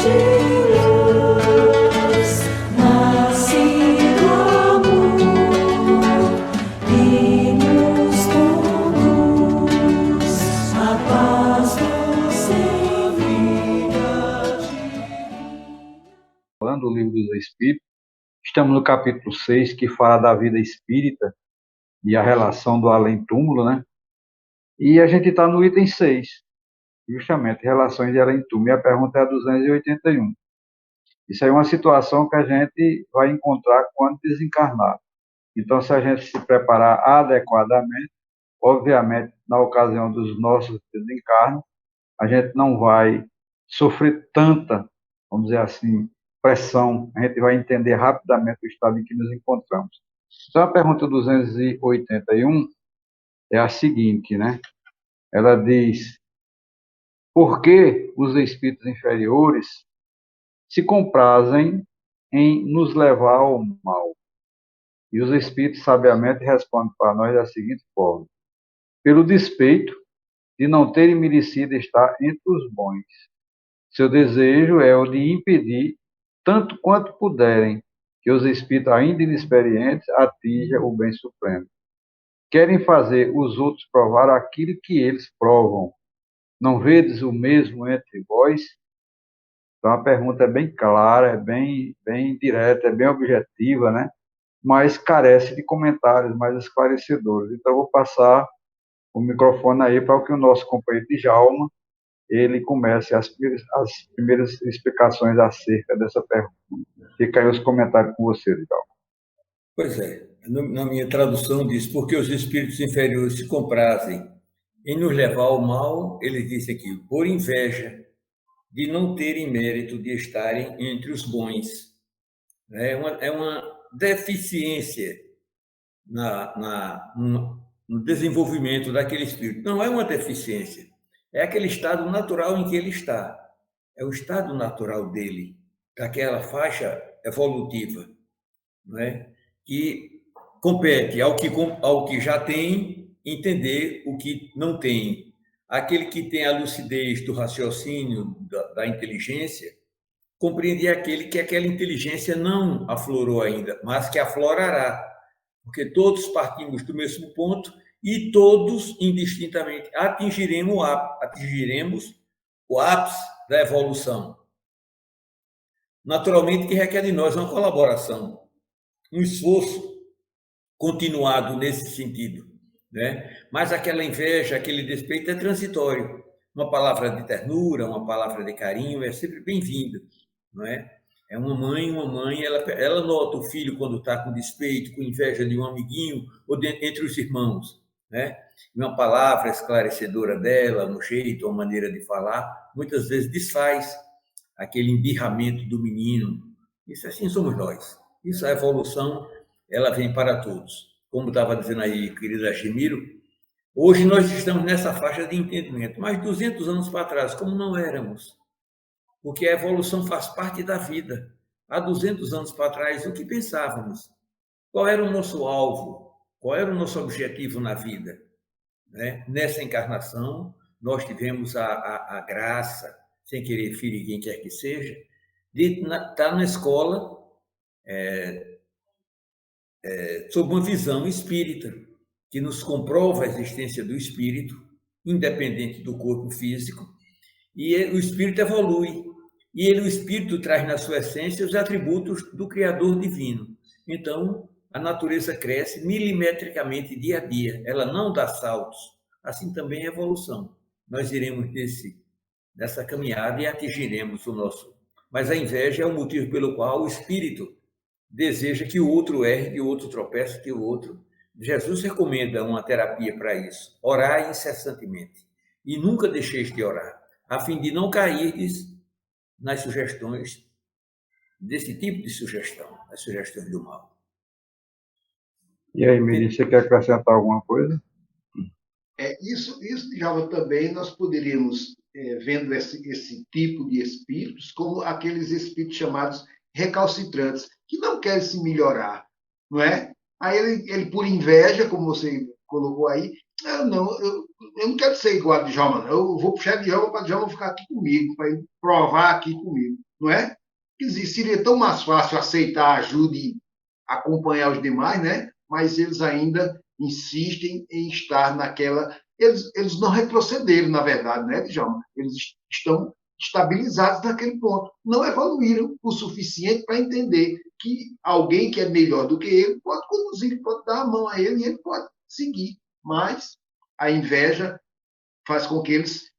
de luz, nasce do amor e nos conduz a paz nos envia. Falando do Livro dos Espíritos, estamos no capítulo 6, que fala da vida espírita e a relação do além-túmulo, né? E a gente está no item 6, justamente, relações de além-túmulo. E a pergunta é a 281. Isso aí é uma situação que a gente vai encontrar quando desencarnar. Então, se a gente se preparar adequadamente, obviamente, na ocasião dos nossos desencarnos, a gente não vai sofrer tanta, vamos dizer assim, pressão. A gente vai entender rapidamente o estado em que nos encontramos. Então, a pergunta 281 é a seguinte, né? Ela diz: por que os espíritos inferiores se comprazem em nos levar ao mal? E os espíritos sabiamente respondem para nós da seguinte forma: pelo despeito de não terem merecido estar entre os bons. Seu desejo é o de impedir, tanto quanto puderem, que os espíritos ainda inexperientes atinjam o bem supremo. Querem fazer os outros provar aquilo que eles provam. Não vedes o mesmo entre vós? Então a pergunta é bem clara, é bem direta, é bem objetiva, né? Mas carece de comentários mais esclarecedores. Então eu vou passar o microfone aí para que o nosso companheiro Djalma ele comece as primeiras explicações acerca dessa pergunta. Fica aí os comentários com você, Djalma. Pois é, na minha tradução diz, porque os espíritos inferiores se comprazem em nos levar ao mal, ele disse aqui, por inveja de não terem mérito de estarem entre os bons. É uma deficiência no desenvolvimento daquele espírito. Não é uma deficiência, é aquele estado natural em que ele está. É o estado natural dele, daquela faixa evolutiva, não é? Que compete ao que já tem entender o que não tem. Aquele que tem a lucidez do raciocínio, da inteligência, compreende aquele que aquela inteligência não aflorou ainda, mas que aflorará, porque todos partimos do mesmo ponto e todos, indistintamente, atingiremos o ápice da evolução. Naturalmente que requer de nós uma colaboração, um esforço continuado nesse sentido, né? Mas aquela inveja, aquele despeito é transitório. Uma palavra de ternura, uma palavra de carinho é sempre bem-vinda, não é? É uma mãe, ela nota o filho quando está com despeito, com inveja de um amiguinho ou entre os irmãos, né? E uma palavra esclarecedora dela, no jeito, uma maneira de falar, muitas vezes desfaz aquele embirramento do menino. Isso assim somos nós. Isso é a evolução, ela vem para todos. Como estava dizendo aí, querida Argemiro, hoje nós estamos nessa faixa de entendimento, mas 200 anos para trás, como não éramos? Porque a evolução faz parte da vida. Há 200 anos para trás, o que pensávamos? Qual era o nosso alvo? Qual era o nosso objetivo na vida? Né? Nessa encarnação, nós tivemos a graça, sem querer ferir quem quer que seja, de estar na escola sob uma visão espírita, que nos comprova a existência do espírito, independente do corpo físico, e o espírito evolui. E o espírito traz na sua essência os atributos do Criador divino. Então, a natureza cresce milimetricamente dia a dia, ela não dá saltos. Assim também é a evolução. Nós iremos nessa caminhada e atingiremos o nosso. Mas a inveja é o motivo pelo qual o espírito deseja que o outro erre, que o outro tropece, que o outro... Jesus recomenda uma terapia para isso. Orar incessantemente. E nunca deixeis de orar, a fim de não cairdes nas sugestões, desse tipo de sugestão, as sugestões do mal. E aí, Miri, você quer acrescentar alguma coisa? Isso já também nós poderíamos, vendo esse tipo de espíritos, como aqueles espíritos chamados recalcitrantes, que não querem se melhorar, não é? Aí ele por inveja, como você colocou aí, eu não quero ser igual a Djalma, não. Eu vou puxar Djalma para Djalma ficar aqui comigo, para ele provar aqui comigo, não é? Quer dizer, seria tão mais fácil aceitar a ajuda e acompanhar os demais, né? Mas eles ainda insistem em estar naquela... Eles não retrocederam, na verdade, né, Djalma? Eles estão estabilizados naquele ponto. Não evoluíram o suficiente para entender que alguém que é melhor do que ele pode conduzir, pode dar a mão a ele e ele pode seguir. Mas a inveja faz com que eles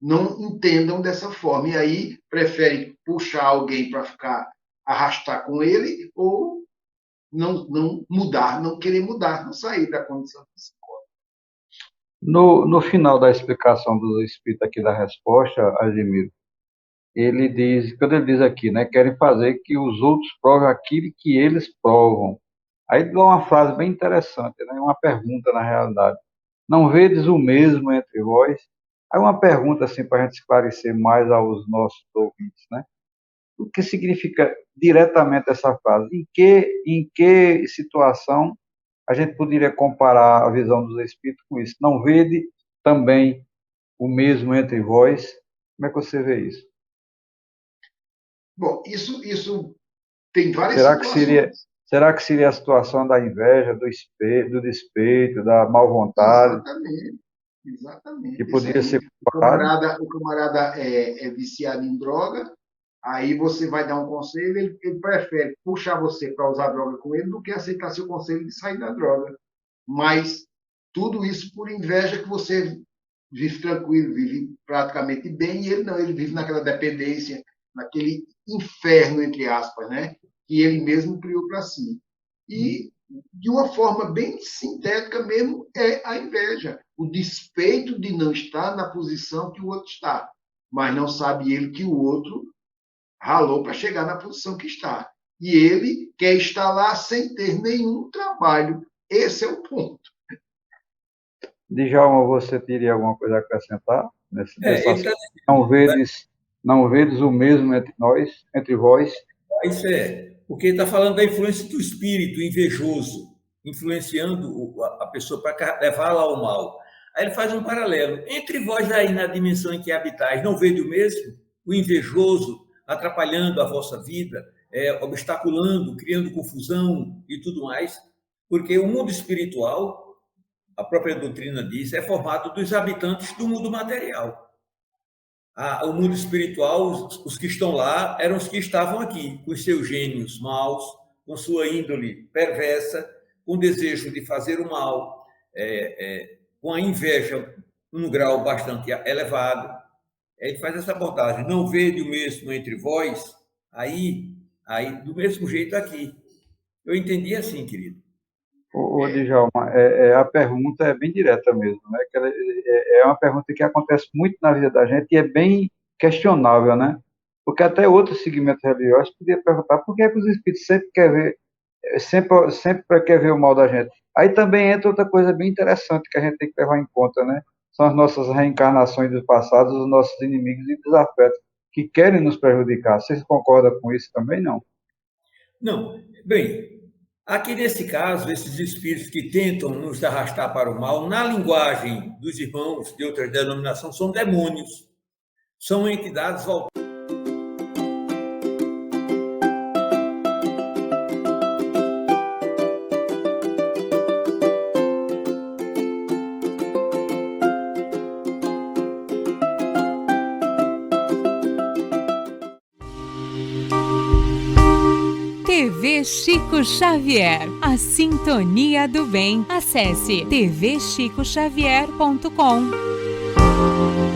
não entendam dessa forma. E aí preferem puxar alguém para ficar, arrastar com ele, ou não mudar, não querer mudar, não sair da condição que se encontra. No final da explicação do Espírito aqui da resposta, Ademiro, ele diz, quando ele diz aqui, né, querem fazer que os outros provem aquilo que eles provam. Aí dá uma frase bem interessante, né, uma pergunta na realidade. Não vedes o mesmo entre vós? Aí uma pergunta assim para a gente esclarecer mais aos nossos ouvintes, né? O que significa diretamente essa frase? Em que situação a gente poderia comparar a visão dos Espíritos com isso? Não vede também o mesmo entre vós? Como é que você vê isso? Bom, isso tem várias situações. Será que seria a situação da inveja, do despeito, da má vontade? Exatamente. Que poderia ser comparado? O camarada é viciado em droga, aí você vai dar um conselho, ele prefere puxar você para usar droga com ele do que aceitar seu conselho de sair da droga. Mas tudo isso por inveja, que você vive tranquilo, vive praticamente bem, e ele não, ele vive naquela dependência, naquele inferno, entre aspas, né? Que ele mesmo criou para si. E, de uma forma bem sintética mesmo, é a inveja. O despeito de não estar na posição que o outro está. Mas não sabe ele que o outro ralou para chegar na posição que está. E ele quer estar lá sem ter nenhum trabalho. Esse é o ponto. Djalma, você teria alguma coisa a acrescentar? Não vedes o mesmo entre vós? Isso porque ele está falando da influência do espírito invejoso, influenciando a pessoa para levá-la ao mal. Aí ele faz um paralelo. Entre vós aí na dimensão em que habitais, não vede o mesmo? O invejoso atrapalhando a vossa vida, obstaculando, criando confusão e tudo mais. Porque o mundo espiritual, a própria doutrina diz, é formado dos habitantes do mundo material. O mundo espiritual, os que estão lá, eram os que estavam aqui, com os seus gênios maus, com sua índole perversa, com o desejo de fazer o mal, com a inveja num grau bastante elevado. Ele faz essa abordagem, não vede o mesmo entre vós, aí do mesmo jeito aqui. Eu entendi assim, querido. Ô, Djalma, a pergunta é bem direta mesmo, né? É uma pergunta que acontece muito na vida da gente e é bem questionável, né? Porque até outros segmentos religiosos podiam perguntar por que os espíritos sempre quer ver o mal da gente. Aí também entra outra coisa bem interessante que a gente tem que levar em conta, né? São as nossas reencarnações do passado, os nossos inimigos e desafetos que querem nos prejudicar. Vocês concordam com isso também, não? Não. Bem, aqui nesse caso, esses espíritos que tentam nos arrastar para o mal, na linguagem dos irmãos de outras denominações, são demônios. São entidades voltadas. TV Chico Xavier, a sintonia do bem. Acesse tvchicoxavier.com.